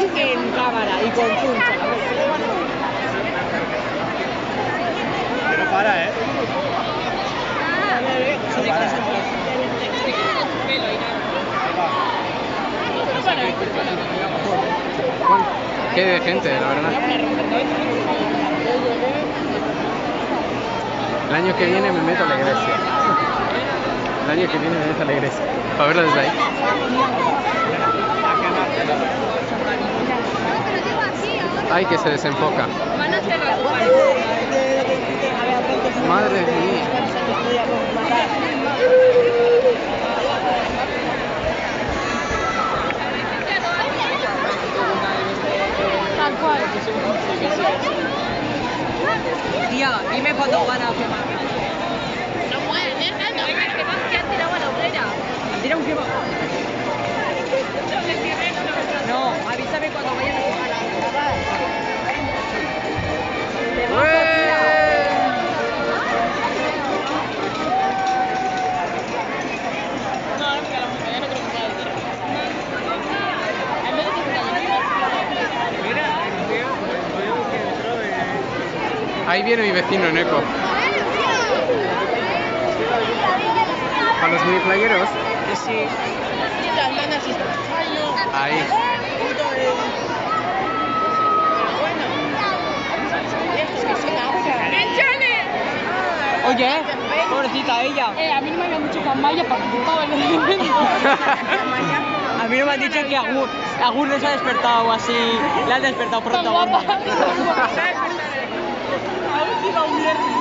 en cámara y con puncha. Que no para, ¿eh? Qué de gente, la verdad. El año que viene me meto a la iglesia. El año que viene me meto a la iglesia. Para verlo desde ahí. Ay, que se desenfoca. Madre mía. Tal cual. Tía, dime cuándo van a quemar. No puede ser tanto, que más que han tirado a la hoguera. ¿Tira un quema? No, avísame cuando vayan a quemar. Ahí viene mi vecino Neko. ¿Para los mini playeros? Sí. Ahí. Oye, pobrecita ella. A mí no me había dicho que Amaya participaba en el evento. A mí no me han dicho que Agur les ha despertado o así. Le han despertado pronto. Tan guapa. Aún iba un viernes.